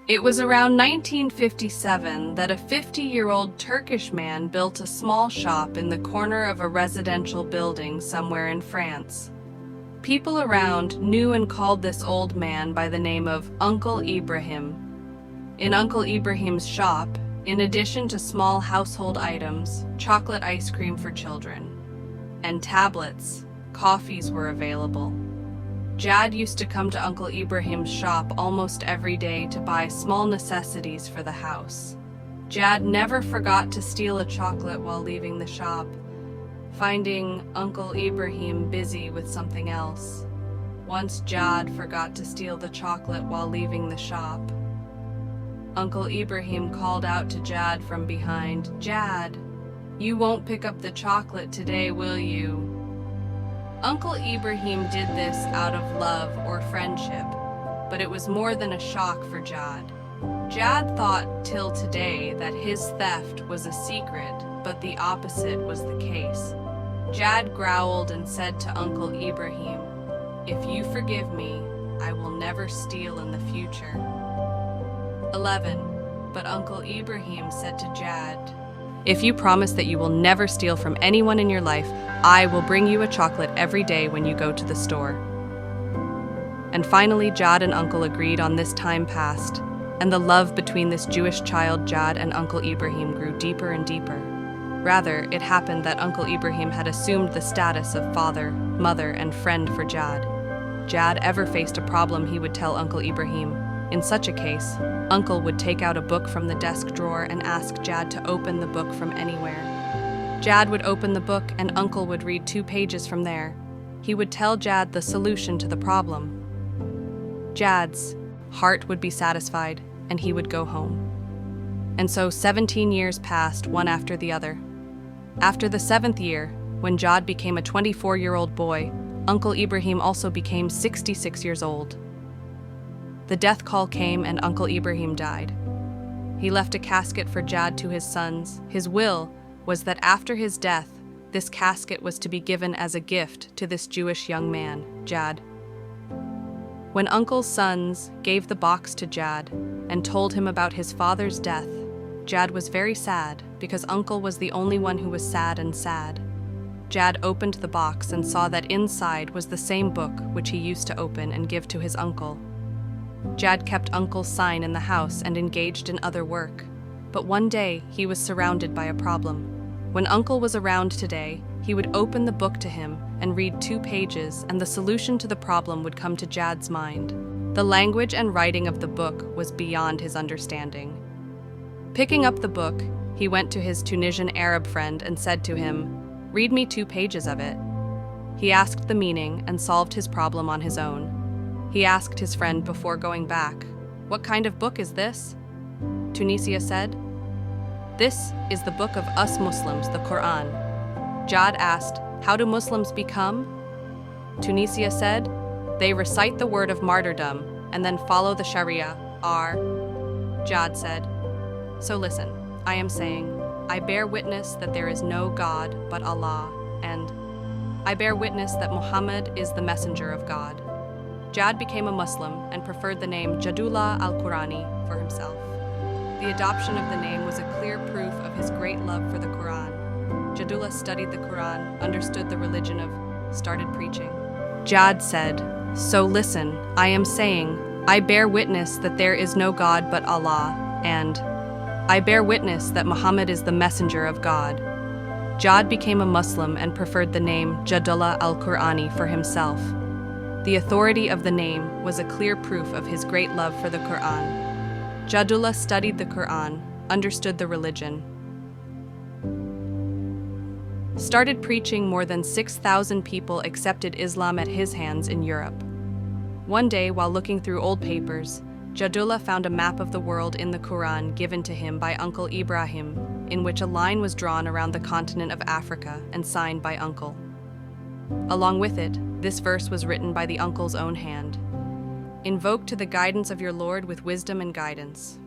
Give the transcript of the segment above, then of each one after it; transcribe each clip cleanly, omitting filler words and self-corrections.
It was around 1957 that a 50-year-old Turkish man built a small shop in the corner of a residential building somewhere in France. People around knew and called this old man by the name of Uncle Ibrahim. In Uncle Ibrahim's shop, in addition to small household items, chocolate ice cream for children, and tablets, coffees were available. Jad used to come to Uncle Ibrahim's shop almost every day to buy small necessities for the house. Jad never forgot to steal a chocolate while leaving the shop, finding Uncle Ibrahim busy with something else. Once Jad forgot to steal the chocolate while leaving the shop. Uncle Ibrahim called out to Jad from behind, "Jad, you won't pick up the chocolate today, will you?" Uncle Ibrahim did this out of love or friendship, but it was more than a shock for Jad. Jad thought till today that his theft was a secret, but the opposite was the case. Jad growled and said to Uncle Ibrahim, "If you forgive me, I will never steal in the future." 11. But Uncle Ibrahim said to Jad, "If you promise that you will never steal from anyone in your life, I will bring you a chocolate every day when you go to the store." And finally, Jad and Uncle agreed on this. Time passed, and the love between this Jewish child Jad and Uncle Ibrahim grew deeper and deeper. Rather, it happened that Uncle Ibrahim had assumed the status of father, mother, and friend for Jad. Jad ever faced a problem, he would tell Uncle Ibrahim. In such a case, Uncle would take out a book from the desk drawer and ask Jad to open the book from anywhere. Jad would open the book and Uncle would read 2 pages from there. He would tell Jad the solution to the problem. Jad's heart would be satisfied and he would go home. And so 17 years passed, one after the other. After the 7th year, when Jad became a 24-year-old boy, Uncle Ibrahim also became 66 years old. The death call came and Uncle Ibrahim died. He left a casket for Jad to his sons. His will was that after his death, this casket was to be given as a gift to this Jewish young man, Jad. When Uncle's sons gave the box to Jad and told him about his father's death, Jad was very sad because Uncle was the only one who was sad and sad. Jad opened the box and saw that inside was the same book which he used to open and give to his uncle. Jad kept Uncle's sign in the house and engaged in other work. But one day, he was surrounded by a problem. When Uncle was around today, he would open the book to him and read 2 pages, and the solution to the problem would come to Jad's mind. The language and writing of the book was beyond his understanding. Picking up the book, he went to his Tunisian Arab friend and said to him, "Read me 2 pages of it." He asked the meaning and solved his problem on his own. He asked his friend before going back, "What kind of book is this?" Tunisia said, "This is the book of us Muslims, the Quran." Jad asked, "How do Muslims become?" Tunisia said, "They recite the word of martyrdom and then follow the Sharia, Jad said, "So listen, I am saying, I bear witness that there is no God but Allah, and I bear witness that Muhammad is the messenger of God." Jad became a Muslim and preferred the name Jadullah al-Qurani for himself. The adoption of the name was a clear proof of his great love for the Quran. Jadullah studied the Quran, understood the religion of, started preaching. Jad said, "So listen, I am saying, I bear witness that there is no God but Allah, and I bear witness that Muhammad is the messenger of God." Jad became a Muslim and preferred the name Jadullah al-Qurani for himself. The authority of the name was a clear proof of his great love for the Quran. Jadullah studied the Quran, understood the religion, started preaching. More than 6,000 people accepted Islam at his hands in Europe. One day, while looking through old papers, Jadullah found a map of the world in the Quran given to him by Uncle Ibrahim, in which a line was drawn around the continent of Africa and signed by Uncle. Along with it, this verse was written by the uncle's own hand. "Invoke to the guidance of your Lord with wisdom and guidance.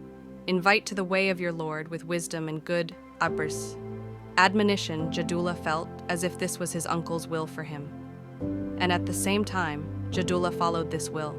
Invite to the way of your Lord with wisdom and good admonition." Jadullah felt as if this was his uncle's will for him. And at the same time, Jadullah followed this will.